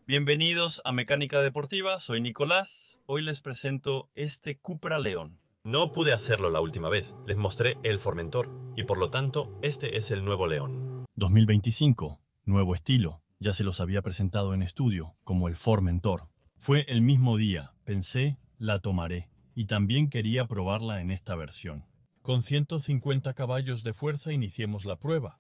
Bienvenidos a Mecánica Deportiva, soy Nicolás. Hoy les presento este Cupra León. No pude hacerlo la última vez, les mostré el Formentor, y por lo tanto, este es el nuevo León. 2025, nuevo estilo. Ya se los había presentado en estudio, como el Formentor. Fue el mismo día, pensé, la tomaré. Y también quería probarla en esta versión. Con 150 caballos de fuerza iniciemos la prueba.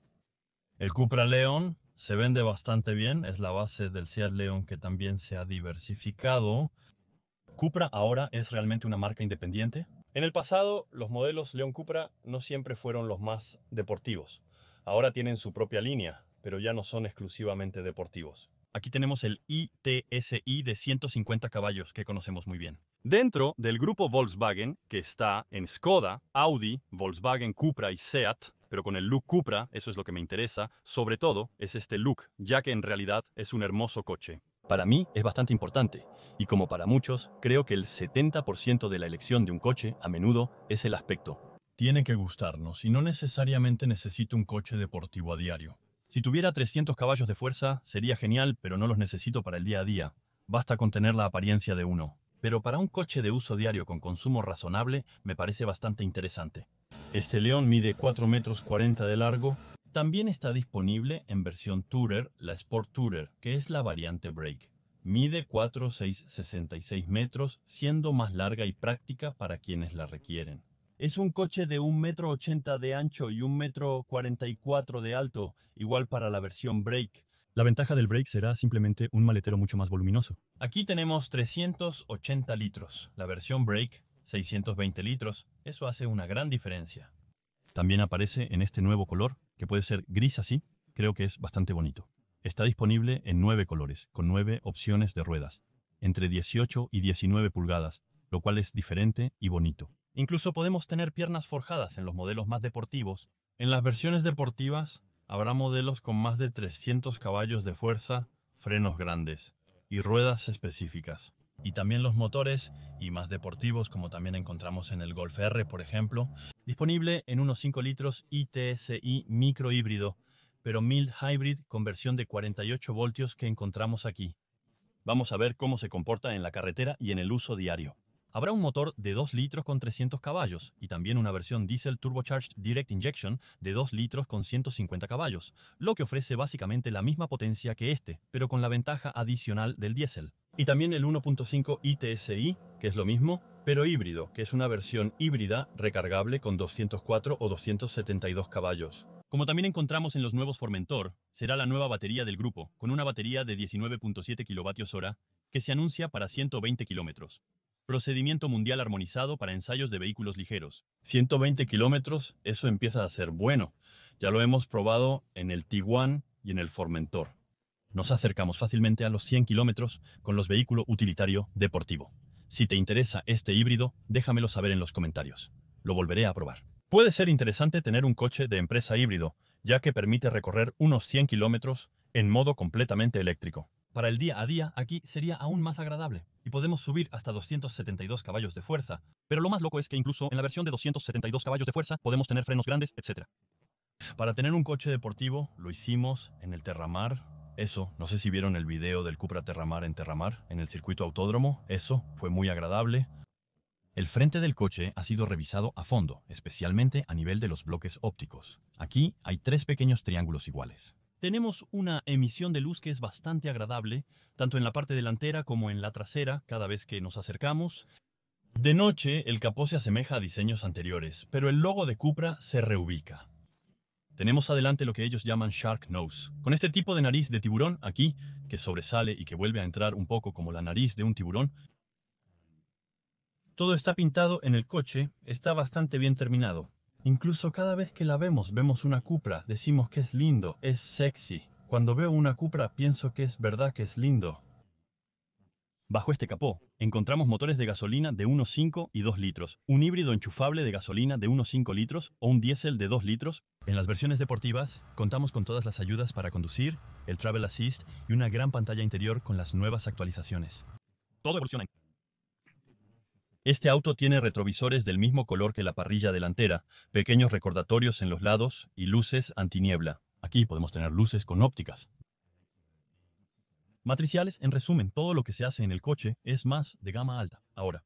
El Cupra León se vende bastante bien, es la base del Seat León que también se ha diversificado. Cupra ahora es realmente una marca independiente. En el pasado, los modelos León Cupra no siempre fueron los más deportivos. Ahora tienen su propia línea, pero ya no son exclusivamente deportivos. Aquí tenemos el i-TSI de 150 caballos que conocemos muy bien. Dentro del grupo Volkswagen, que está en Skoda, Audi, Volkswagen, Cupra y Seat, pero con el look Cupra, eso es lo que me interesa, sobre todo es este look, ya que en realidad es un hermoso coche. Para mí es bastante importante, y como para muchos, creo que el 70% de la elección de un coche, a menudo, es el aspecto. Tiene que gustarnos, y no necesariamente necesito un coche deportivo a diario. Si tuviera 300 caballos de fuerza, sería genial, pero no los necesito para el día a día. Basta con tener la apariencia de uno. Pero para un coche de uso diario con consumo razonable, me parece bastante interesante. Este León mide 4,40 metros de largo. También está disponible en versión Tourer, la Sport Tourer, que es la variante Break. Mide 4,66 metros, siendo más larga y práctica para quienes la requieren. Es un coche de 1,80 m de ancho y 1,44 m de alto, igual para la versión Break. La ventaja del Break será simplemente un maletero mucho más voluminoso. Aquí tenemos 380 litros, la versión Break 620 litros, eso hace una gran diferencia. También aparece en este nuevo color, que puede ser gris así, creo que es bastante bonito. Está disponible en 9 colores, con 9 opciones de ruedas, entre 18 y 19 pulgadas, lo cual es diferente y bonito. Incluso podemos tener piernas forjadas en los modelos más deportivos. En las versiones deportivas habrá modelos con más de 300 caballos de fuerza, frenos grandes y ruedas específicas. Y también los motores y más deportivos, como también encontramos en el Golf R, por ejemplo, disponible en unos 5 litros i-TSI micro híbrido, pero mild hybrid con versión de 48 voltios que encontramos aquí. Vamos a ver cómo se comporta en la carretera y en el uso diario. Habrá un motor de 2 litros con 300 caballos y también una versión Diesel Turbocharged Direct Injection de 2 litros con 150 caballos, lo que ofrece básicamente la misma potencia que este, pero con la ventaja adicional del diésel. Y también el 1.5 i-TSI, que es lo mismo, pero híbrido, que es una versión híbrida recargable con 204 o 272 caballos. Como también encontramos en los nuevos Formentor, será la nueva batería del grupo, con una batería de 19.7 kWh que se anuncia para 120 kilómetros. Procedimiento mundial armonizado para ensayos de vehículos ligeros. 120 kilómetros, eso empieza a ser bueno. Ya lo hemos probado en el Tiguan y en el Formentor. Nos acercamos fácilmente a los 100 kilómetros con los vehículos utilitario deportivo. Si te interesa este híbrido, déjamelo saber en los comentarios. Lo volveré a probar. Puede ser interesante tener un coche de empresa híbrido, ya que permite recorrer unos 100 kilómetros en modo completamente eléctrico. Para el día a día, aquí sería aún más agradable, y podemos subir hasta 272 caballos de fuerza. Pero lo más loco es que incluso en la versión de 272 caballos de fuerza podemos tener frenos grandes, etc. Para tener un coche deportivo, lo hicimos en el Terramar. Eso, no sé si vieron el video del Cupra Terramar, en el circuito autódromo. Eso fue muy agradable. El frente del coche ha sido revisado a fondo, especialmente a nivel de los bloques ópticos. Aquí hay 3 pequeños triángulos iguales. Tenemos una emisión de luz que es bastante agradable, tanto en la parte delantera como en la trasera, cada vez que nos acercamos. De noche, el capó se asemeja a diseños anteriores, pero el logo de Cupra se reubica. Tenemos adelante lo que ellos llaman Shark Nose, con este tipo de nariz de tiburón aquí, que sobresale y que vuelve a entrar un poco como la nariz de un tiburón. Todo está pintado en el coche, está bastante bien terminado. Incluso cada vez que la vemos una Cupra, decimos que es lindo, es sexy. Cuando veo una Cupra pienso que es verdad que es lindo. Bajo este capó, encontramos motores de gasolina de 1,5 y 2 litros, un híbrido enchufable de gasolina de 1,5 litros o un diésel de 2 litros. En las versiones deportivas, contamos con todas las ayudas para conducir, el Travel Assist y una gran pantalla interior con las nuevas actualizaciones. Todo evoluciona. Este auto tiene retrovisores del mismo color que la parrilla delantera, pequeños recordatorios en los lados y luces antiniebla. Aquí podemos tener luces con ópticas. Matriciales, en resumen, todo lo que se hace en el coche es más de gama alta. Ahora,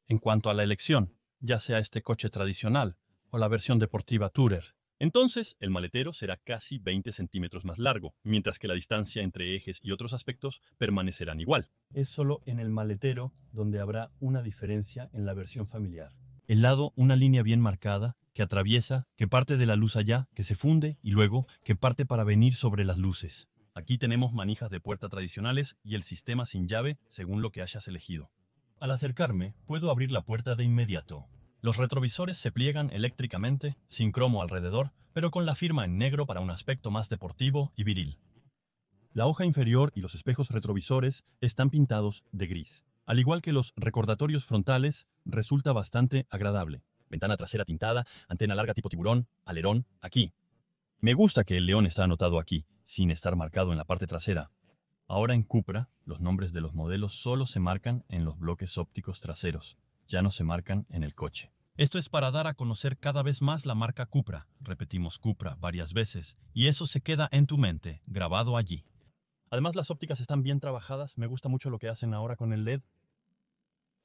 en cuanto a la elección, ya sea este coche tradicional o la versión deportiva Tourer, entonces el maletero será casi 20 centímetros más largo, mientras que la distancia entre ejes y otros aspectos permanecerán igual. Es solo en el maletero donde habrá una diferencia en la versión familiar. El lado, una línea bien marcada, que atraviesa, que parte de la luz allá, que se funde y luego que parte para venir sobre las luces. Aquí tenemos manijas de puerta tradicionales y el sistema sin llave según lo que hayas elegido. Al acercarme, puedo abrir la puerta de inmediato. Los retrovisores se pliegan eléctricamente, sin cromo alrededor, pero con la firma en negro para un aspecto más deportivo y viril. La hoja inferior y los espejos retrovisores están pintados de gris. Al igual que los recordatorios frontales, resulta bastante agradable. Ventana trasera tintada, antena larga tipo tiburón, alerón, aquí. Me gusta que el león está anotado aquí, sin estar marcado en la parte trasera. Ahora en Cupra, los nombres de los modelos solo se marcan en los bloques ópticos traseros, ya no se marcan en el coche. Esto es para dar a conocer cada vez más la marca Cupra. Repetimos Cupra varias veces, y eso se queda en tu mente, grabado allí. Además, las ópticas están bien trabajadas, me gusta mucho lo que hacen ahora con el LED.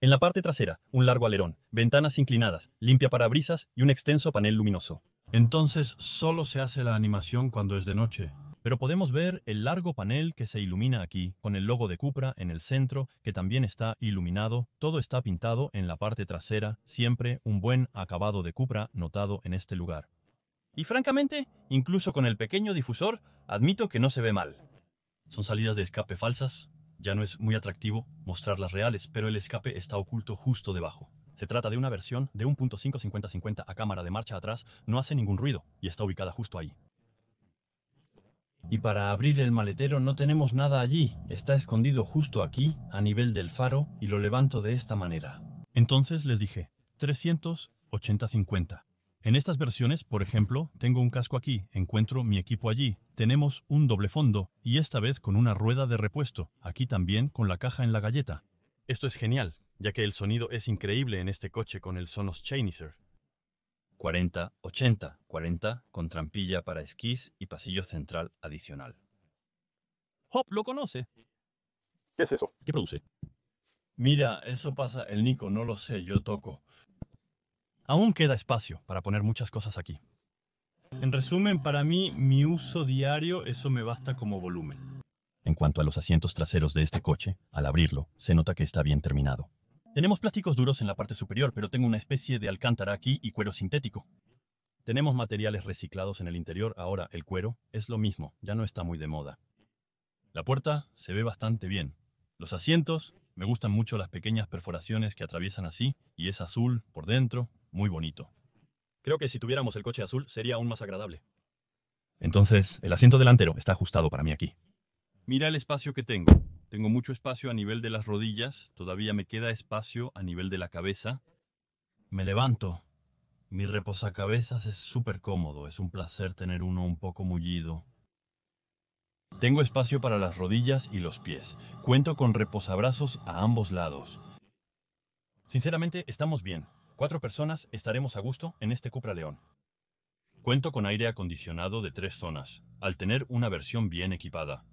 En la parte trasera, un largo alerón, ventanas inclinadas, limpia parabrisas y un extenso panel luminoso. Entonces, solo se hace la animación cuando es de noche. Pero podemos ver el largo panel que se ilumina aquí, con el logo de Cupra en el centro, que también está iluminado. Todo está pintado en la parte trasera, siempre un buen acabado de Cupra notado en este lugar. Y francamente, incluso con el pequeño difusor, admito que no se ve mal. Son salidas de escape falsas. Ya no es muy atractivo mostrarlas reales, pero el escape está oculto justo debajo. Se trata de una versión de 1.5 50-50 a cámara de marcha atrás, no hace ningún ruido y está ubicada justo ahí. Y para abrir el maletero no tenemos nada allí, está escondido justo aquí, a nivel del faro, y lo levanto de esta manera. Entonces les dije, 380-50. En estas versiones, por ejemplo, tengo un casco aquí, encuentro mi equipo allí, tenemos un doble fondo, y esta vez con una rueda de repuesto, aquí también con la caja en la galleta. Esto es genial, ya que el sonido es increíble en este coche con el Sonos Chainizer. 40-80, 40 con trampilla para esquís y pasillo central adicional. Hop lo conoce. ¿Qué es eso? ¿Qué produce? Mira, eso pasa, el Nico, no lo sé, yo toco. Aún queda espacio para poner muchas cosas aquí. En resumen, para mí, mi uso diario, eso me basta como volumen. En cuanto a los asientos traseros de este coche, al abrirlo, se nota que está bien terminado. Tenemos plásticos duros en la parte superior, pero tengo una especie de alcántara aquí y cuero sintético. Tenemos materiales reciclados en el interior, ahora el cuero es lo mismo, ya no está muy de moda. La puerta se ve bastante bien. Los asientos, me gustan mucho las pequeñas perforaciones que atraviesan así, y es azul por dentro, muy bonito. Creo que si tuviéramos el coche azul sería aún más agradable. Entonces, el asiento delantero está ajustado para mí aquí. Mira el espacio que tengo. Tengo mucho espacio a nivel de las rodillas, todavía me queda espacio a nivel de la cabeza. Me levanto. Mi reposacabezas es súper cómodo, es un placer tener uno un poco mullido. Tengo espacio para las rodillas y los pies. Cuento con reposabrazos a ambos lados. Sinceramente, estamos bien. 4 personas estaremos a gusto en este Cupra León. Cuento con aire acondicionado de 3 zonas, al tener una versión bien equipada.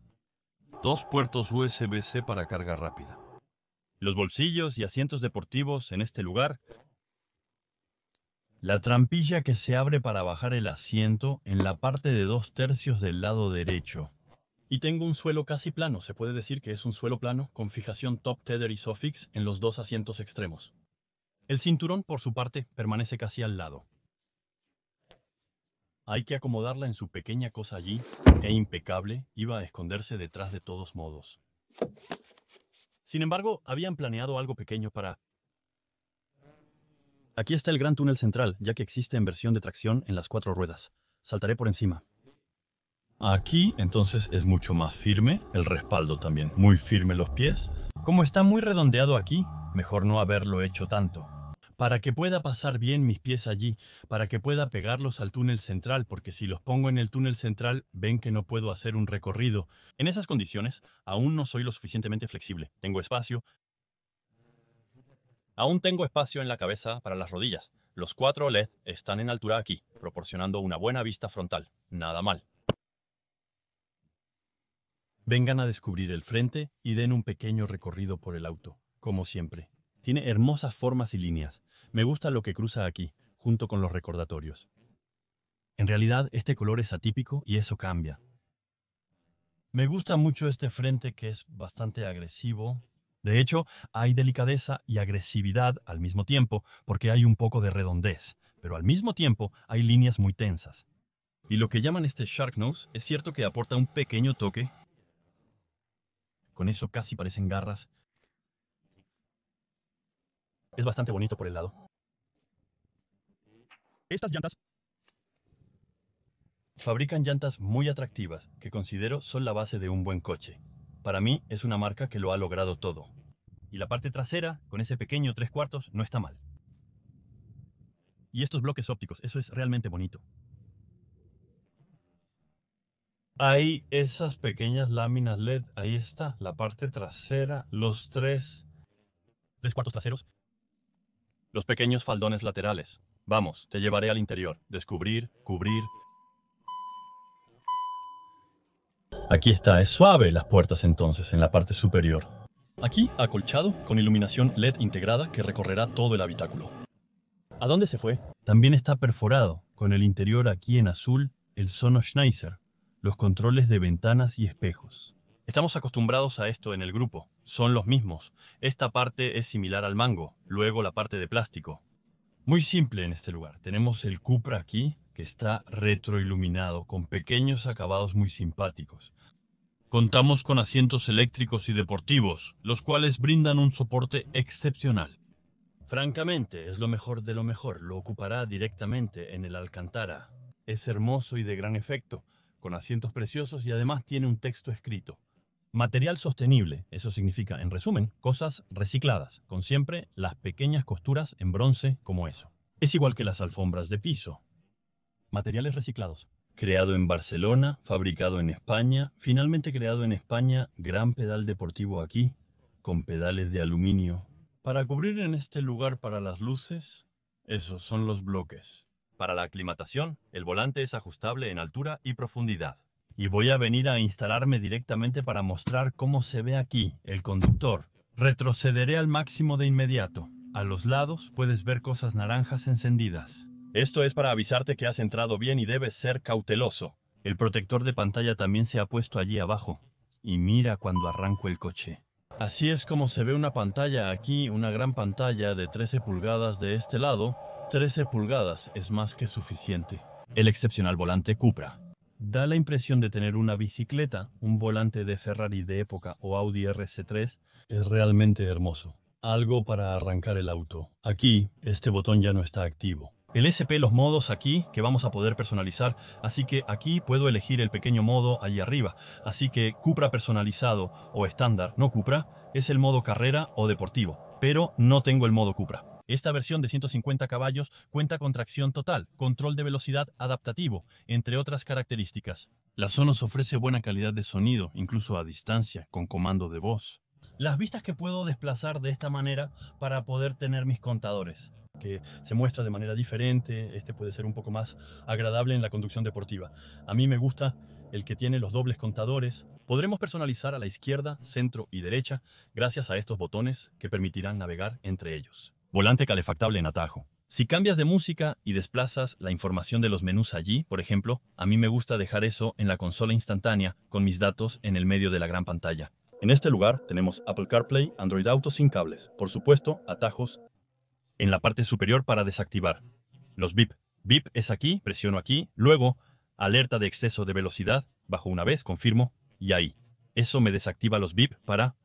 2 puertos USB-C para carga rápida. Los bolsillos y asientos deportivos en este lugar. La trampilla que se abre para bajar el asiento en la parte de 2/3 del lado derecho. Y tengo un suelo casi plano, se puede decir que es un suelo plano con fijación top tether y Sofix en los 2 asientos extremos. El cinturón, por su parte, permanece casi al lado. Hay que acomodarla en su pequeña cosa allí, e impecable, iba a esconderse detrás de todos modos. Sin embargo, habían planeado algo pequeño para... Aquí está el gran túnel central, ya que existe en versión de tracción en las 4 ruedas. Saltaré por encima. Aquí, entonces, es mucho más firme, el respaldo también, muy firme los pies. Como está muy redondeado aquí, mejor no haberlo hecho tanto. Para que pueda pasar bien mis pies allí, para que pueda pegarlos al túnel central, porque si los pongo en el túnel central, ven que no puedo hacer un recorrido. En esas condiciones, aún no soy lo suficientemente flexible. Tengo espacio. Aún tengo espacio en la cabeza para las rodillas. Los 4 LED están en altura aquí, proporcionando una buena vista frontal. Nada mal. Vengan a descubrir el frente y den un pequeño recorrido por el auto, como siempre. Tiene hermosas formas y líneas. Me gusta lo que cruza aquí, junto con los recordatorios. En realidad, este color es atípico y eso cambia. Me gusta mucho este frente que es bastante agresivo. De hecho, hay delicadeza y agresividad al mismo tiempo porque hay un poco de redondez, pero al mismo tiempo hay líneas muy tensas. Y lo que llaman este Shark Nose es cierto que aporta un pequeño toque. Con eso casi parecen garras. Es bastante bonito por el lado. Estas llantas fabrican llantas muy atractivas que considero son la base de un buen coche. Para mí es una marca que lo ha logrado todo. Y la parte trasera, con ese pequeño 3/4, no está mal. Y estos bloques ópticos, eso es realmente bonito. Hay esas pequeñas láminas LED, ahí está, la parte trasera, los 3/4 traseros, los pequeños faldones laterales. Vamos, te llevaré al interior, descubrir, cubrir. Aquí está, es suave las puertas entonces, en la parte superior. Aquí, acolchado, con iluminación LED integrada que recorrerá todo el habitáculo. ¿A dónde se fue? También está perforado, con el interior aquí en azul, el Sonoschneiser, los controles de ventanas y espejos. Estamos acostumbrados a esto en el grupo, son los mismos. Esta parte es similar al mango, luego la parte de plástico. Muy simple en este lugar. Tenemos el Cupra aquí, que está retroiluminado, con pequeños acabados muy simpáticos. Contamos con asientos eléctricos y deportivos, los cuales brindan un soporte excepcional. Francamente, es lo mejor de lo mejor, lo ocupará directamente en el Alcantara. Es hermoso y de gran efecto, con asientos preciosos y además tiene un texto escrito. Material sostenible, eso significa, en resumen, cosas recicladas, con siempre las pequeñas costuras en bronce como eso. Es igual que las alfombras de piso. Materiales reciclados. Creado en Barcelona, fabricado en España, finalmente creado en España, gran pedal deportivo aquí, con pedales de aluminio. Para cubrir en este lugar para las luces, esos son los bloques. Para la aclimatación, el volante es ajustable en altura y profundidad. Y voy a venir a instalarme directamente para mostrar cómo se ve aquí el conductor. Retrocederé al máximo de inmediato. A los lados puedes ver cosas naranjas encendidas. Esto es para avisarte que has entrado bien y debes ser cauteloso. El protector de pantalla también se ha puesto allí abajo. Y mira cuando arranco el coche. Así es como se ve una pantalla aquí, una gran pantalla de 13 pulgadas de este lado. 13 pulgadas es más que suficiente. El excepcional volante Cupra. Da la impresión de tener una bicicleta, un volante de Ferrari de época o Audi RS3. Es realmente hermoso. Algo para arrancar el auto. Aquí, este botón ya no está activo. El SP, los modos aquí que vamos a poder personalizar, así que aquí puedo elegir el pequeño modo allí arriba. Así que Cupra personalizado o estándar, no Cupra, es el modo carrera o deportivo, pero no tengo el modo Cupra. Esta versión de 150 caballos cuenta con tracción total, control de velocidad adaptativo, entre otras características. La Sonos ofrece buena calidad de sonido, incluso a distancia, con comando de voz. Las vistas que puedo desplazar de esta manera para poder tener mis contadores, que se muestra de manera diferente, este puede ser un poco más agradable en la conducción deportiva. A mí me gusta el que tiene los dobles contadores. Podremos personalizar a la izquierda, centro y derecha gracias a estos botones que permitirán navegar entre ellos. Volante calefactable en atajo. Si cambias de música y desplazas la información de los menús allí, por ejemplo, a mí me gusta dejar eso en la consola instantánea con mis datos en el medio de la gran pantalla. En este lugar tenemos Apple CarPlay, Android Auto sin cables. Por supuesto, atajos en la parte superior para desactivar. Los bip. Bip es aquí, presiono aquí, luego alerta de exceso de velocidad, bajo una vez, confirmo, y ahí. Eso me desactiva los bip para...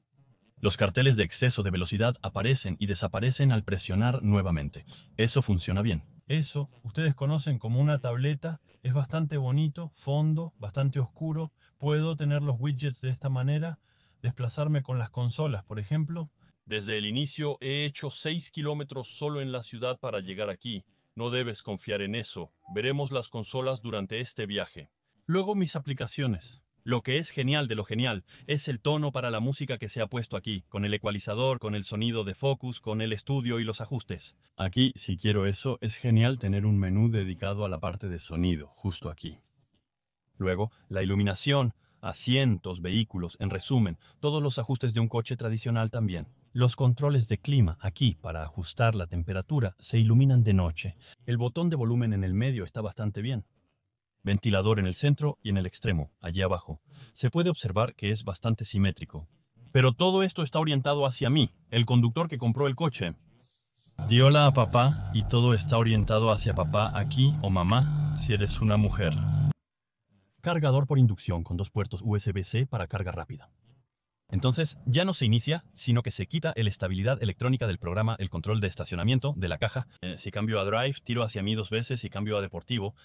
Los carteles de exceso de velocidad aparecen y desaparecen al presionar nuevamente. Eso funciona bien. Eso, ustedes conocen como una tableta, es bastante bonito, fondo, bastante oscuro. Puedo tener los widgets de esta manera, desplazarme con las consolas, por ejemplo. Desde el inicio he hecho 6 kilómetros solo en la ciudad para llegar aquí. No debes confiar en eso. Veremos las consolas durante este viaje. Luego mis aplicaciones. Lo que es genial de lo genial es el tono para la música que se ha puesto aquí, con el ecualizador, con el sonido de Focus, con el estudio y los ajustes. Aquí, si quiero eso, es genial tener un menú dedicado a la parte de sonido, justo aquí. Luego, la iluminación. asientos, vehículos, en resumen, todos los ajustes de un coche tradicional también. Los controles de clima aquí para ajustar la temperatura se iluminan de noche. El botón de volumen en el medio está bastante bien. Ventilador en el centro y en el extremo, allí abajo. Se puede observar que es bastante simétrico. Pero todo esto está orientado hacia mí, el conductor que compró el coche. Di hola a papá y todo está orientado hacia papá aquí o mamá si eres una mujer. Cargador por inducción con 2 puertos USB-C para carga rápida. Entonces ya no se inicia, sino que se quita la estabilidad electrónica del programa, el control de estacionamiento de la caja. Si cambio a Drive, tiro hacia mí 2 veces y cambio a Deportivo.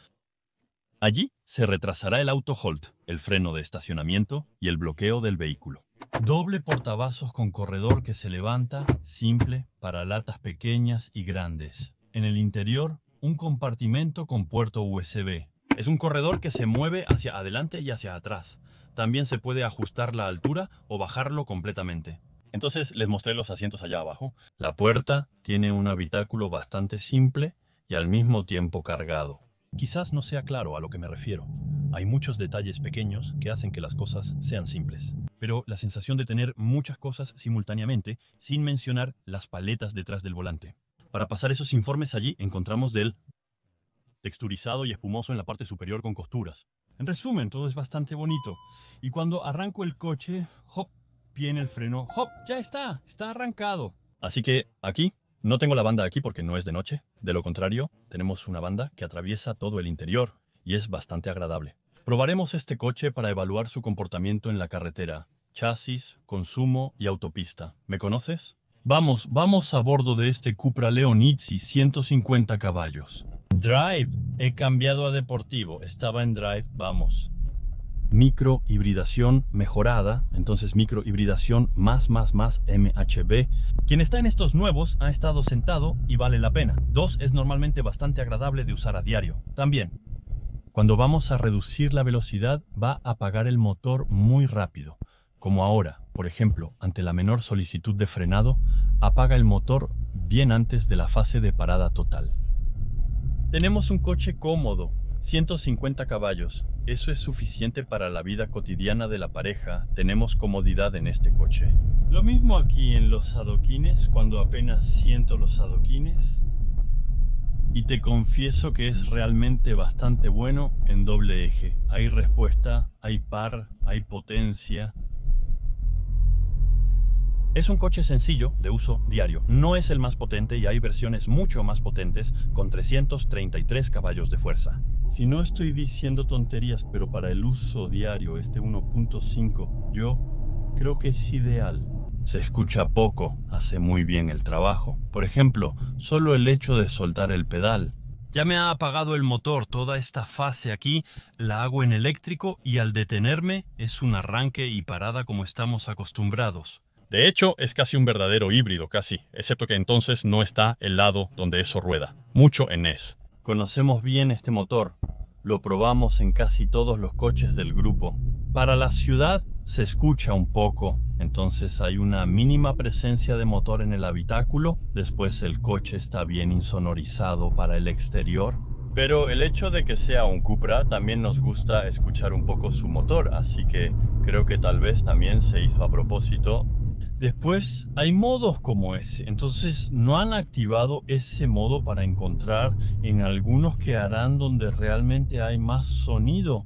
Allí se retrasará el auto hold, el freno de estacionamiento y el bloqueo del vehículo. Doble portavasos con corredor que se levanta, simple, para latas pequeñas y grandes. En el interior, un compartimento con puerto USB. Es un corredor que se mueve hacia adelante y hacia atrás. También se puede ajustar la altura o bajarlo completamente. Entonces les mostré los asientos allá abajo. La puerta tiene un habitáculo bastante simple y al mismo tiempo cargado. Quizás no sea claro a lo que me refiero. Hay muchos detalles pequeños que hacen que las cosas sean simples. Pero la sensación de tener muchas cosas simultáneamente, sin mencionar las paletas detrás del volante. Para pasar esos informes allí encontramos del texturizado y espumoso en la parte superior con costuras. En resumen, todo es bastante bonito. Y cuando arranco el coche, ¡hop!, viene el freno, ¡hop!, ya está arrancado. Así que aquí, no tengo la banda aquí porque no es de noche. De lo contrario, tenemos una banda que atraviesa todo el interior y es bastante agradable. Probaremos este coche para evaluar su comportamiento en la carretera. Chasis, consumo y autopista. ¿Me conoces? Vamos a bordo de este Cupra Leonizzi 150 caballos. Drive, he cambiado a Deportivo, estaba en Drive, vamos. Microhibridación mejorada, entonces microhibridación más MHB. Quien está en estos nuevos ha estado sentado y vale la pena. 2 es normalmente bastante agradable de usar a diario. También, cuando vamos a reducir la velocidad va a apagar el motor muy rápido. Como ahora, por ejemplo, ante la menor solicitud de frenado, apaga el motor bien antes de la fase de parada total. Tenemos un coche cómodo, 150 caballos. Eso es suficiente para la vida cotidiana de la pareja. Tenemos comodidad en este coche. Lo mismo aquí en los adoquines, cuando apenas siento los adoquines. Y te confieso que es realmente bastante bueno en doble eje. Hay respuesta, hay par, hay potencia. Es un coche sencillo de uso diario. No es el más potente y hay versiones mucho más potentes con 333 caballos de fuerza. Si no estoy diciendo tonterías, pero para el uso diario este 1.5 yo creo que es ideal. Se escucha poco, hace muy bien el trabajo. Por ejemplo, solo el hecho de soltar el pedal. Ya me ha apagado el motor, toda esta fase aquí la hago en eléctrico y al detenerme es un arranque y parada como estamos acostumbrados. De hecho, es casi un verdadero híbrido, casi, excepto que entonces no está el lado donde eso rueda. Mucho en NES. Conocemos bien este motor. Lo probamos en casi todos los coches del grupo. Para la ciudad se escucha un poco, entonces hay una mínima presencia de motor en el habitáculo. Después el coche está bien insonorizado para el exterior. Pero el hecho de que sea un Cupra también nos gusta escuchar un poco su motor, así que creo que tal vez también se hizo a propósito. Después hay modos como ese, entonces no han activado ese modo para encontrar en algunos que harán donde realmente hay más sonido.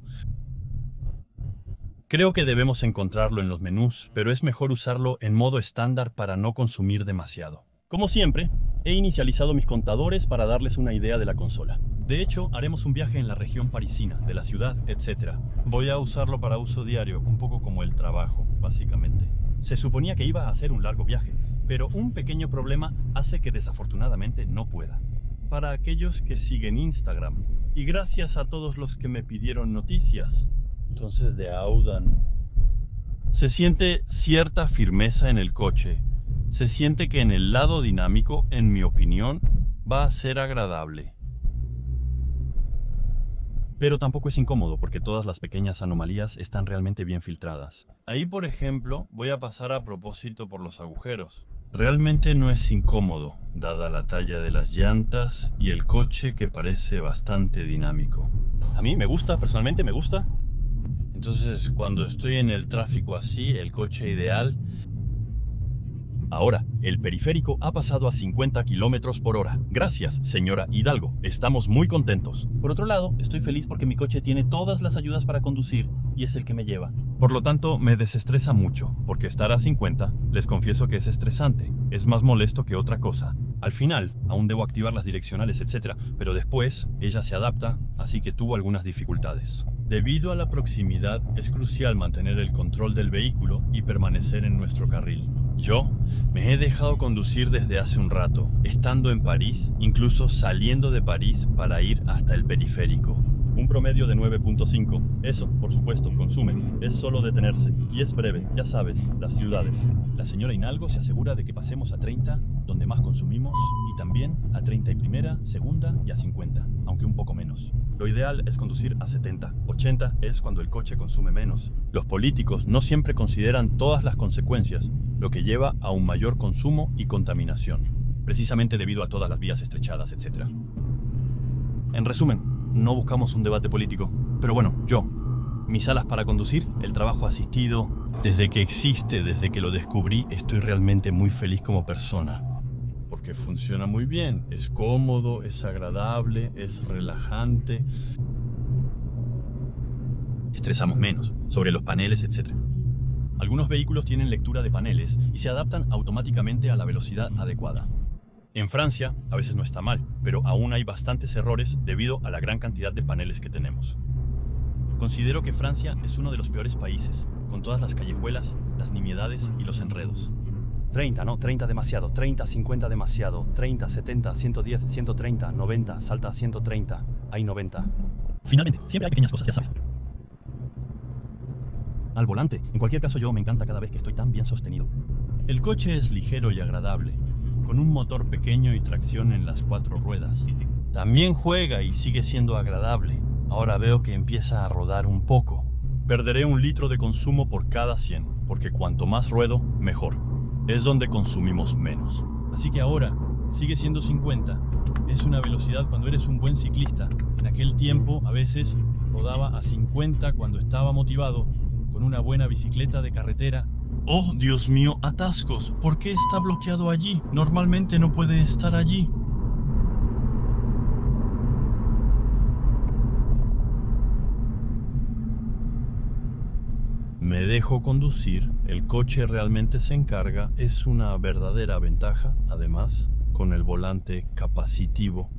Creo que debemos encontrarlo en los menús, pero es mejor usarlo en modo estándar para no consumir demasiado. Como siempre, he inicializado mis contadores para darles una idea de la consola. De hecho, haremos un viaje en la región parisina, de la ciudad, etc. Voy a usarlo para uso diario, un poco como el trabajo, básicamente. Se suponía que iba a hacer un largo viaje, pero un pequeño problema hace que desafortunadamente no pueda. Para aquellos que siguen Instagram, y gracias a todos los que me pidieron noticias, entonces de Audan. Se siente cierta firmeza en el coche. Se siente que en el lado dinámico, en mi opinión, va a ser agradable. Pero tampoco es incómodo porque todas las pequeñas anomalías están realmente bien filtradas. Ahí, por ejemplo, voy a pasar a propósito por los agujeros. Realmente no es incómodo, dada la talla de las llantas y el coche que parece bastante dinámico. A mí me gusta, personalmente me gusta. Entonces, cuando estoy en el tráfico así, el coche ideal... Ahora, el periférico ha pasado a 50 kilómetros por hora. Gracias, señora Hidalgo. Estamos muy contentos. Por otro lado, estoy feliz porque mi coche tiene todas las ayudas para conducir y es el que me lleva. Por lo tanto, me desestresa mucho, porque estar a 50, les confieso que es estresante. Es más molesto que otra cosa. Al final, aún debo activar las direccionales, etc. Pero después, ella se adapta, así que tuvo algunas dificultades. Debido a la proximidad, es crucial mantener el control del vehículo y permanecer en nuestro carril. Yo me he dejado conducir desde hace un rato, estando en París, incluso saliendo de París para ir hasta el periférico. Un promedio de 9.5. Eso, por supuesto, consume. Es solo detenerse. Y es breve, ya sabes, las ciudades. La señora Hidalgo se asegura de que pasemos a 30, donde más consumimos, y también a 31ª, segunda y a 50, aunque un poco menos. Lo ideal es conducir a 70. 80 es cuando el coche consume menos. Los políticos no siempre consideran todas las consecuencias, lo que lleva a un mayor consumo y contaminación, precisamente debido a todas las vías estrechadas, etc. En resumen, no buscamos un debate político, pero bueno, mis alas para conducir, el trabajo asistido, desde que existe, desde que lo descubrí, estoy realmente muy feliz como persona. Porque funciona muy bien, es cómodo, es agradable, es relajante. Estresamos menos, sobre los paneles, etc. Algunos vehículos tienen lectura de paneles y se adaptan automáticamente a la velocidad adecuada. En Francia, a veces no está mal, pero aún hay bastantes errores debido a la gran cantidad de paneles que tenemos. Considero que Francia es uno de los peores países, con todas las callejuelas, las nimiedades y los enredos. 30, no, 30 demasiado, 30, 50 demasiado, 30, 70, 110, 130, 90, salta a 130, hay 90. Finalmente, siempre hay pequeñas cosas, ya sabes. Al volante, en cualquier caso me encanta cada vez que estoy tan bien sostenido. El coche es ligero y agradable, con un motor pequeño y tracción en las 4 ruedas. También juega y sigue siendo agradable. Ahora veo que empieza a rodar un poco. Perderé 1 litro de consumo por cada 100, porque cuanto más ruedo, mejor. Es donde consumimos menos. Así que ahora sigue siendo 50. Es una velocidad cuando eres un buen ciclista. En aquel tiempo, a veces, rodaba a 50 cuando estaba motivado, con una buena bicicleta de carretera. ¡Oh, Dios mío, atascos! ¿Por qué está bloqueado allí? Normalmente no puede estar allí. Me dejo conducir, el coche realmente se encarga, es una verdadera ventaja, además, con el volante capacitivo.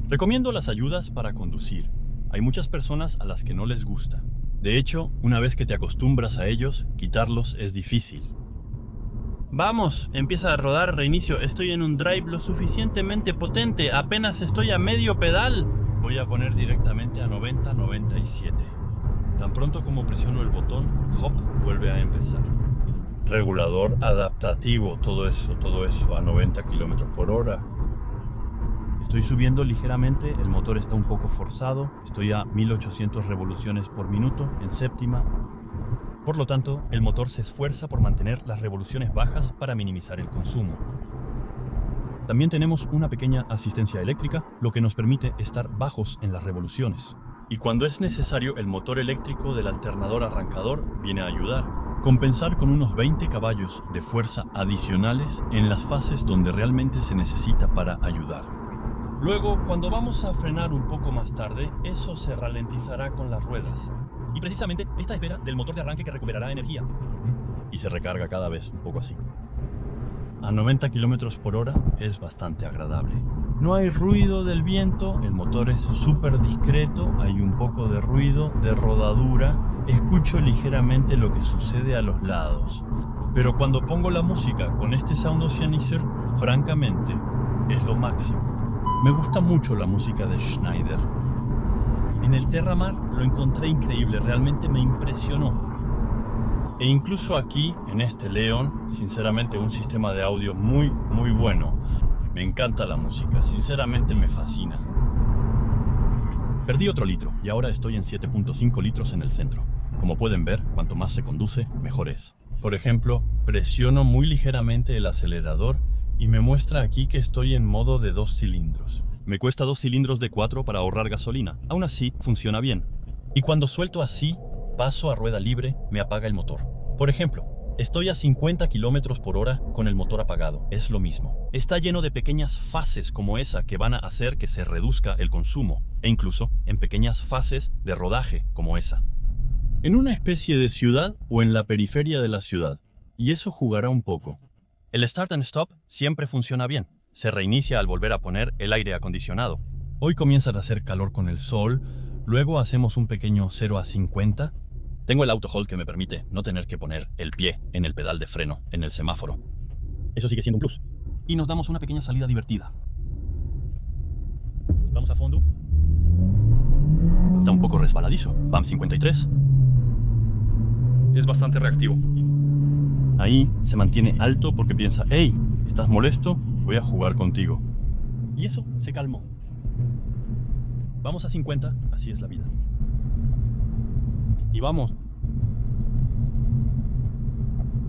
Recomiendo las ayudas para conducir. Hay muchas personas a las que no les gusta. De hecho, una vez que te acostumbras a ellos, quitarlos es difícil. Vamos, empieza a rodar, reinicio. Estoy en un drive lo suficientemente potente, apenas estoy a medio pedal. Voy a poner directamente a 90, 97. Tan pronto como presiono el botón, hop, vuelve a empezar. Regulador adaptativo, todo eso a 90 km por hora. Estoy subiendo ligeramente, el motor está un poco forzado, estoy a 1800 revoluciones por minuto en séptima. Por lo tanto, el motor se esfuerza por mantener las revoluciones bajas para minimizar el consumo. También tenemos una pequeña asistencia eléctrica, lo que nos permite estar bajos en las revoluciones. Y cuando es necesario, el motor eléctrico del alternador arrancador viene a ayudar. Compensar con unos 20 caballos de fuerza adicionales en las fases donde realmente se necesita para ayudar. Luego, cuando vamos a frenar un poco más tarde, eso se ralentizará con las ruedas. Y precisamente esta espera del motor de arranque que recuperará energía. Y se recarga cada vez un poco así. A 90 km por hora es bastante agradable. No hay ruido del viento, el motor es súper discreto, hay un poco de ruido, de rodadura, escucho ligeramente lo que sucede a los lados. Pero cuando pongo la música con este Sound Oceanizer, francamente, es lo máximo. Me gusta mucho la música de Schneider. En el Terramar lo encontré increíble, realmente me impresionó. E incluso aquí, en este León, sinceramente un sistema de audio muy bueno. Me encanta la música, sinceramente me fascina. Perdí otro litro y ahora estoy en 7.5 litros en el centro. Como pueden ver, cuanto más se conduce, mejor es. Por ejemplo, presiono muy ligeramente el acelerador y me muestra aquí que estoy en modo de 2 cilindros. Me cuesta 2 cilindros de 4 para ahorrar gasolina. Aún así, funciona bien. Y cuando suelto así, paso a rueda libre, me apaga el motor. Por ejemplo, estoy a 50 km por hora con el motor apagado. Es lo mismo. Está lleno de pequeñas fases como esa que van a hacer que se reduzca el consumo. E incluso en pequeñas fases de rodaje como esa. En una especie de ciudad o en la periferia de la ciudad. Y eso jugará un poco. El Start and Stop siempre funciona bien. Se reinicia al volver a poner el aire acondicionado. Hoy comienza a hacer calor con el sol. Luego hacemos un pequeño 0 a 50. Tengo el auto hold que me permite no tener que poner el pie en el pedal de freno en el semáforo. Eso sigue siendo un plus. Y nos damos una pequeña salida divertida. Vamos a fondo. Está un poco resbaladizo. PAM 53. Es bastante reactivo. Ahí se mantiene alto porque piensa, hey, ¿estás molesto? Voy a jugar contigo. Y eso se calmó. Vamos a 50, así es la vida. Y vamos.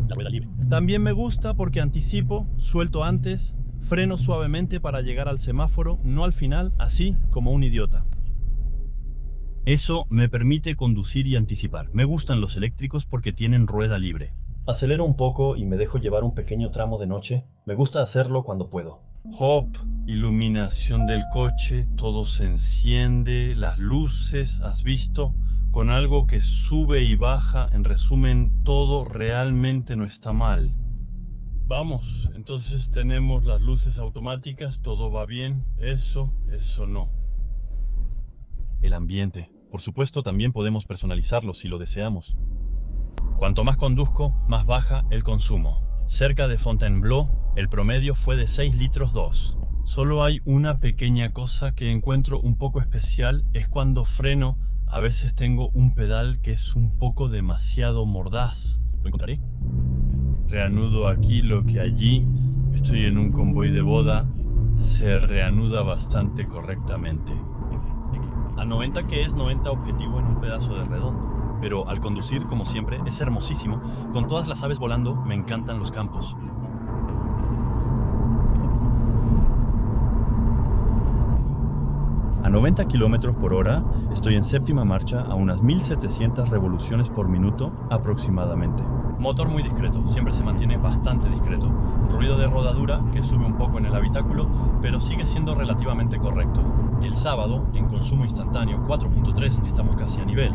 La rueda libre. También me gusta porque anticipo, suelto antes, freno suavemente para llegar al semáforo, no al final, así como un idiota. Eso me permite conducir y anticipar. Me gustan los eléctricos porque tienen rueda libre. Acelero un poco y me dejo llevar un pequeño tramo de noche. Me gusta hacerlo cuando puedo. Hop, iluminación del coche, todo se enciende, las luces, ¿has visto? Con algo que sube y baja, en resumen, todo realmente no está mal. Vamos, entonces tenemos las luces automáticas, todo va bien, eso no. El ambiente. Por supuesto, también podemos personalizarlo si lo deseamos. Cuanto más conduzco, más baja el consumo. Cerca de Fontainebleau, el promedio fue de 6 litros 2. Solo hay una pequeña cosa que encuentro un poco especial, es cuando freno. A veces tengo un pedal que es un poco demasiado mordaz. ¿Lo encontraré? Reanudo aquí lo que allí. Estoy en un convoy de boda. Se reanuda bastante correctamente. A 90 que es 90 objetivo en un pedazo de redondo. Pero al conducir, como siempre, es hermosísimo. Con todas las aves volando, me encantan los campos. A 90 km por hora, estoy en séptima marcha a unas 1700 revoluciones por minuto aproximadamente. Motor muy discreto, siempre se mantiene bastante discreto. Ruido de rodadura que sube un poco en el habitáculo, pero sigue siendo relativamente correcto. El sábado, en consumo instantáneo 4.3, estamos casi a nivel.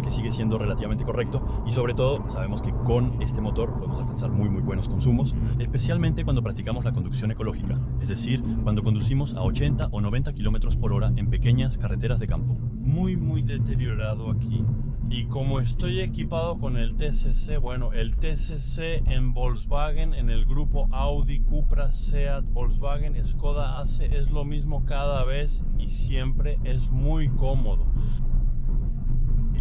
Que sigue siendo relativamente correcto y sobre todo sabemos que con este motor podemos alcanzar muy buenos consumos, especialmente cuando practicamos la conducción ecológica, es decir, cuando conducimos a 80 o 90 km por hora en pequeñas carreteras de campo. Muy deteriorado aquí. Y como estoy equipado con el TCC, bueno, el TCC en Volkswagen, en el grupo Audi, Cupra, Seat, Volkswagen, Skoda hace es lo mismo cada vez y siempre es muy cómodo.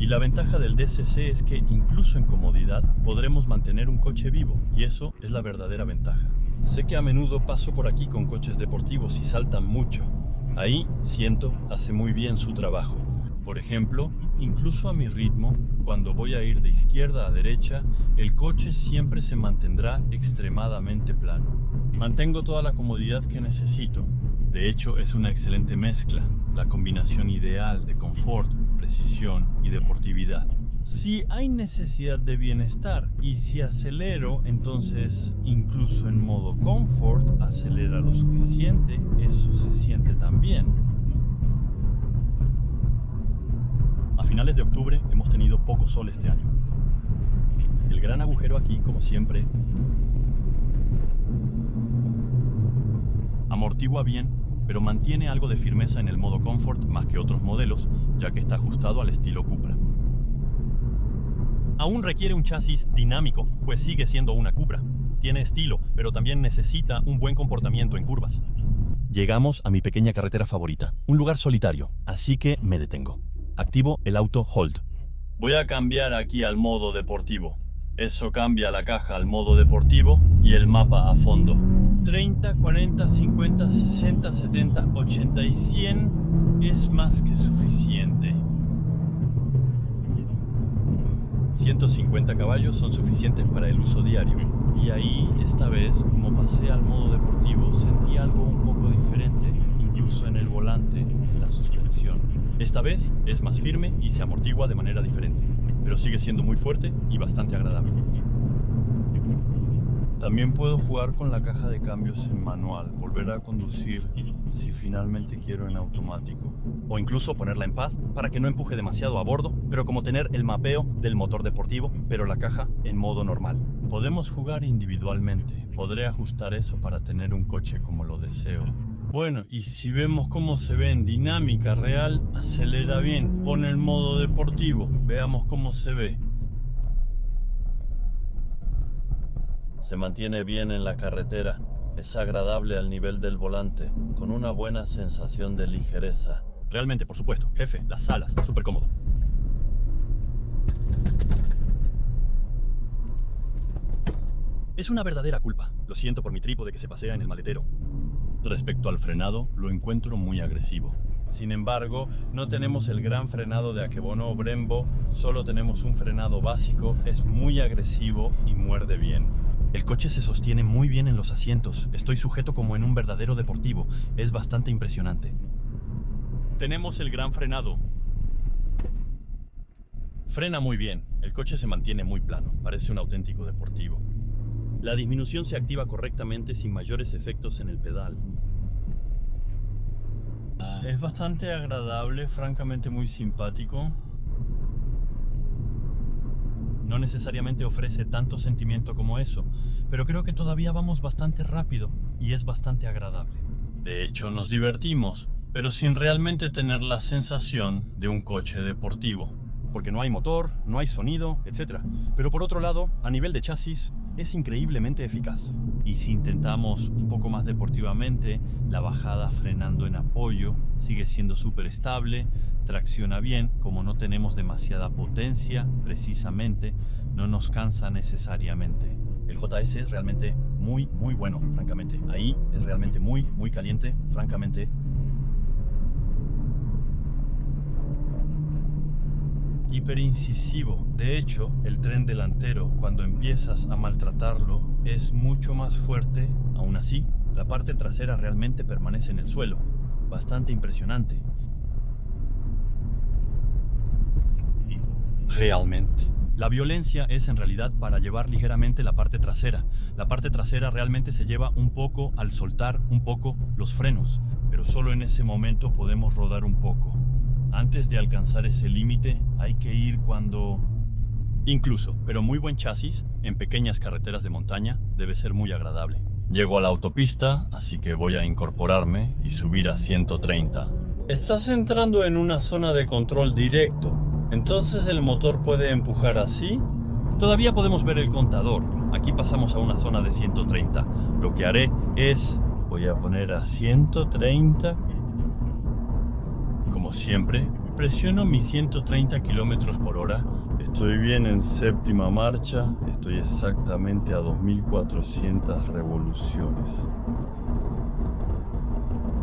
Y la ventaja del DCC es que incluso en comodidad podremos mantener un coche vivo, y eso es la verdadera ventaja. Sé que a menudo paso por aquí con coches deportivos y saltan mucho. Ahí siento hace muy bien su trabajo. Por ejemplo, incluso a mi ritmo, cuando voy a ir de izquierda a derecha, el coche siempre se mantendrá extremadamente plano. Mantengo toda la comodidad que necesito. De hecho, es una excelente mezcla, la combinación ideal de confort, precisión y deportividad. Si hay necesidad de bienestar y si acelero, entonces incluso en modo confort acelera lo suficiente, eso se siente también. A finales de octubre hemos tenido poco sol este año. El gran agujero aquí, como siempre, amortigua bien, pero mantiene algo de firmeza en el modo Comfort más que otros modelos, ya que está ajustado al estilo Cupra. Aún requiere un chasis dinámico, pues sigue siendo una Cupra. Tiene estilo, pero también necesita un buen comportamiento en curvas. Llegamos a mi pequeña carretera favorita, un lugar solitario, así que me detengo. Activo el auto Hold. Voy a cambiar aquí al modo deportivo. Eso cambia la caja al modo deportivo y el mapa a fondo. 30, 40, 50, 60, 70, 80 y 100 es más que suficiente. 150 caballos son suficientes para el uso diario. Y ahí, esta vez, como pasé al modo deportivo, sentí algo un poco diferente. Esta vez es más firme y se amortigua de manera diferente, pero sigue siendo muy fuerte y bastante agradable. También puedo jugar con la caja de cambios en manual, volver a conducir si finalmente quiero en automático. O incluso ponerla en paz para que no empuje demasiado a bordo, pero como tener el mapeo del motor deportivo, pero la caja en modo normal. Podemos jugar individualmente, podré ajustar eso para tener un coche como lo deseo. Bueno, y si vemos cómo se ve en dinámica real, acelera bien, pone el modo deportivo, veamos cómo se ve. Se mantiene bien en la carretera, es agradable al nivel del volante, con una buena sensación de ligereza. Realmente, por supuesto, jefe, las salas, súper cómodo. Es una verdadera culpa, lo siento por mi trípode que se pasea en el maletero. Respecto al frenado, lo encuentro muy agresivo. Sin embargo, no tenemos el gran frenado de Akebono o Brembo, solo tenemos un frenado básico, es muy agresivo y muerde bien. El coche se sostiene muy bien en los asientos, estoy sujeto como en un verdadero deportivo, es bastante impresionante. Tenemos el gran frenado. Frena muy bien, el coche se mantiene muy plano, parece un auténtico deportivo. La disminución se activa correctamente sin mayores efectos en el pedal. Es bastante agradable, francamente muy simpático. No necesariamente ofrece tanto sentimiento como eso, pero creo que todavía vamos bastante rápido y es bastante agradable. De hecho, nos divertimos, pero sin realmente tener la sensación de un coche deportivo. Porque no hay motor, no hay sonido, etc. Pero por otro lado, a nivel de chasis, es increíblemente eficaz. Y si intentamos un poco más deportivamente, la bajada frenando en apoyo sigue siendo súper estable, tracciona bien, como no tenemos demasiada potencia, precisamente, no nos cansa necesariamente. El JS es realmente muy bueno, francamente. Ahí es realmente muy caliente, francamente. Hiperincisivo. De hecho, el tren delantero, cuando empiezas a maltratarlo, es mucho más fuerte. Aún así, la parte trasera realmente permanece en el suelo. Bastante impresionante. Realmente. La violencia es en realidad para llevar ligeramente la parte trasera. La parte trasera realmente se lleva un poco al soltar un poco los frenos, pero solo en ese momento podemos rodar un poco. Antes de alcanzar ese límite hay que ir cuando... Incluso, pero muy buen chasis, en pequeñas carreteras de montaña, debe ser muy agradable. Llego a la autopista, así que voy a incorporarme y subir a 130. Estás entrando en una zona de control directo, entonces el motor puede empujar así. Todavía podemos ver el contador. Aquí pasamos a una zona de 130. Lo que haré es... voy a poner a 130... Como siempre, presiono mis 130 km por hora. Estoy bien en séptima marcha. Estoy exactamente a 2400 revoluciones.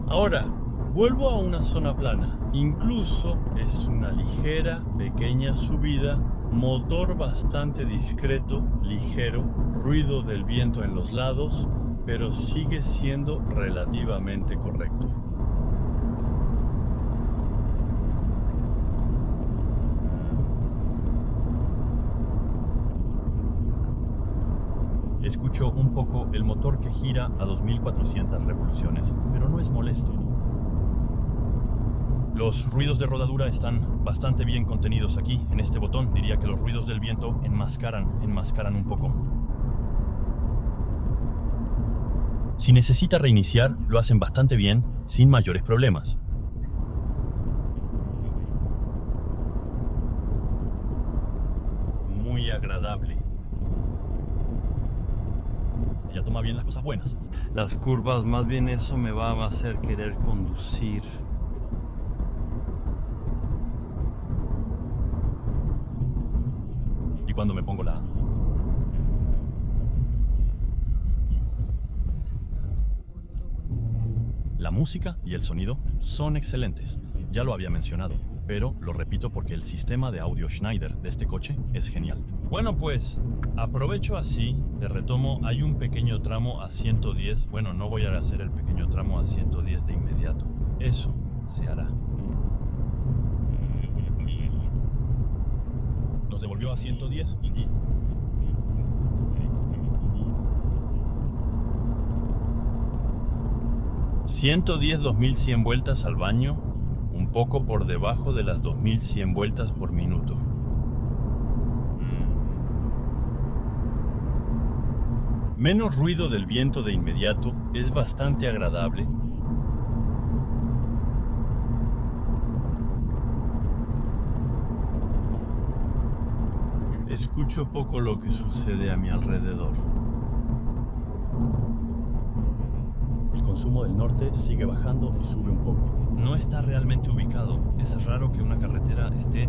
Ahora, vuelvo a una zona plana. Incluso es una ligera, pequeña subida. Motor bastante discreto, ligero. Ruido del viento en los lados, pero sigue siendo relativamente correcto. Escucho un poco el motor que gira a 2400 revoluciones, pero no es molesto. Los ruidos de rodadura están bastante bien contenidos aquí, en este botón. Diría que los ruidos del viento enmascaran un poco. Si necesita reiniciar, lo hacen bastante bien, sin mayores problemas. Muy agradable. Ya toma bien las cosas buenas. Las curvas, más bien eso me va a hacer querer conducir. Y cuando me pongo la música y el sonido son excelentes. Ya lo había mencionado, pero lo repito porque el sistema de audio Schneider de este coche es genial. Bueno, pues aprovecho así, te retomo. Hay un pequeño tramo a 110. Bueno, no voy a hacer el pequeño tramo a 110 de inmediato. Eso se hará. a 110. 110 2100 vueltas al baño, un poco por debajo de las 2100 vueltas por minuto. Menos ruido del viento de inmediato, es bastante agradable. Escucho poco lo que sucede a mi alrededor. El consumo del norte sigue bajando y sube un poco. No está realmente ubicado. Es raro que una carretera esté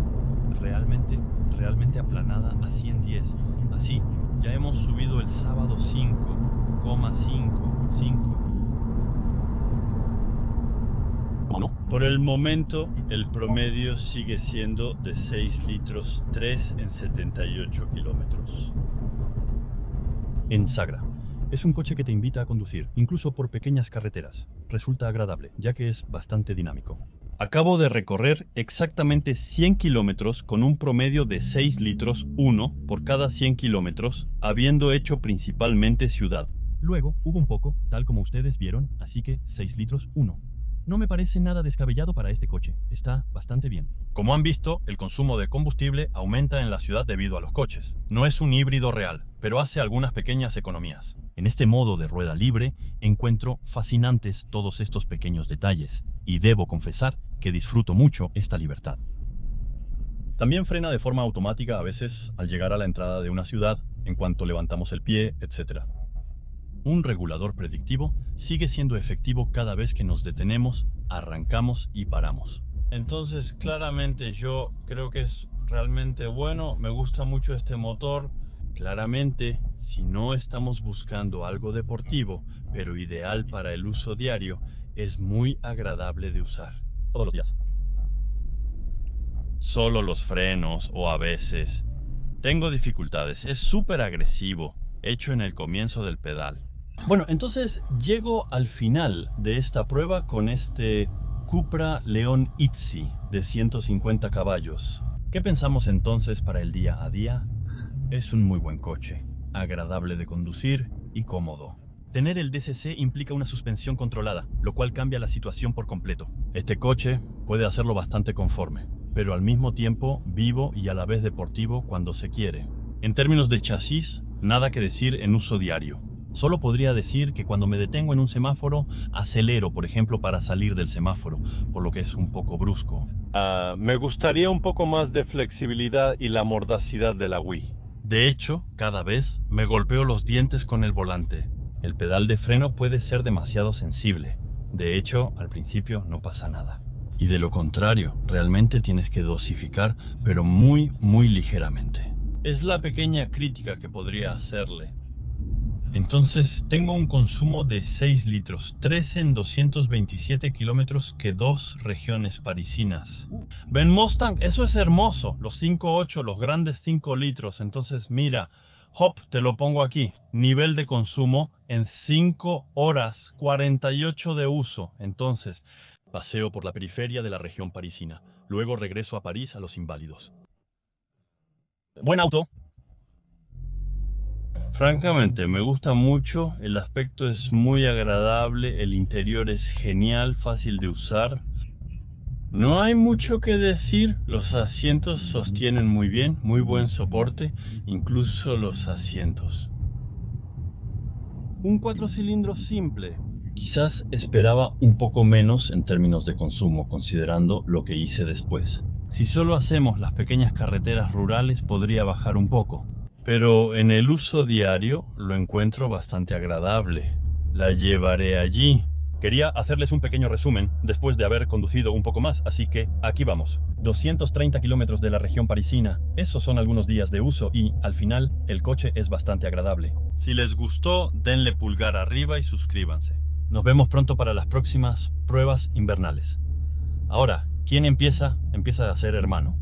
realmente aplanada a 110. Así, ya hemos subido el sábado 5,55. Por el momento, el promedio sigue siendo de 6 litros 3 en 78 kilómetros. En Sagra. Es un coche que te invita a conducir, incluso por pequeñas carreteras. Resulta agradable, ya que es bastante dinámico. Acabo de recorrer exactamente 100 kilómetros con un promedio de 6 litros 1 por cada 100 kilómetros, habiendo hecho principalmente ciudad. Luego hubo un poco, tal como ustedes vieron, así que 6 litros 1. No me parece nada descabellado para este coche, está bastante bien. Como han visto, el consumo de combustible aumenta en la ciudad debido a los coches. No es un híbrido real, pero hace algunas pequeñas economías. En este modo de rueda libre, encuentro fascinantes todos estos pequeños detalles, y debo confesar que disfruto mucho esta libertad. También frena de forma automática a veces al llegar a la entrada de una ciudad, en cuanto levantamos el pie, etc. Un regulador predictivo sigue siendo efectivo cada vez que nos detenemos, arrancamos y paramos. Entonces, claramente yo creo que es realmente bueno, me gusta mucho este motor. Claramente, si no estamos buscando algo deportivo, pero ideal para el uso diario, es muy agradable de usar. Todos los días. Solo los frenos o a veces. Tengo dificultades, es súper agresivo, hecho en el comienzo del pedal. Bueno, entonces llego al final de esta prueba con este Cupra León Itzy de 150 caballos. ¿Qué pensamos entonces para el día a día? Es un muy buen coche, agradable de conducir y cómodo. Tener el DCC implica una suspensión controlada, lo cual cambia la situación por completo. Este coche puede hacerlo bastante conforme, pero al mismo tiempo vivo y a la vez deportivo cuando se quiere. En términos de chasis, nada que decir en uso diario. Solo podría decir que cuando me detengo en un semáforo, acelero, por ejemplo, para salir del semáforo, por lo que es un poco brusco. Me gustaría un poco más de flexibilidad y la mordacidad de la Wii. De hecho, cada vez me golpeo los dientes con el volante. El pedal de freno puede ser demasiado sensible. De hecho, al principio no pasa nada. Y de lo contrario, realmente tienes que dosificar, pero muy ligeramente. Es la pequeña crítica que podría hacerle. Entonces tengo un consumo de 6 litros, 3 en 227 kilómetros que 2 regiones parisinas. Ven Mustang, eso es hermoso, los 5.8, los grandes 5 litros. Entonces mira, hop, te lo pongo aquí. Nivel de consumo en 5 horas, 48 de uso. Entonces, paseo por la periferia de la región parisina. Luego regreso a París a Los Inválidos. Buen auto. Francamente, me gusta mucho, el aspecto es muy agradable, el interior es genial, fácil de usar. No hay mucho que decir, los asientos sostienen muy bien, muy buen soporte, incluso los asientos. Un 4 cilindros simple. Quizás esperaba un poco menos en términos de consumo, considerando lo que hice después. Si solo hacemos las pequeñas carreteras rurales, podría bajar un poco. Pero en el uso diario lo encuentro bastante agradable. La llevaré allí. Quería hacerles un pequeño resumen después de haber conducido un poco más, así que aquí vamos. 230 kilómetros de la región parisina. Esos son algunos días de uso y, al final, el coche es bastante agradable. Si les gustó, denle pulgar arriba y suscríbanse. Nos vemos pronto para las próximas pruebas invernales. Ahora, ¿quién empieza? Empieza a ser hermano.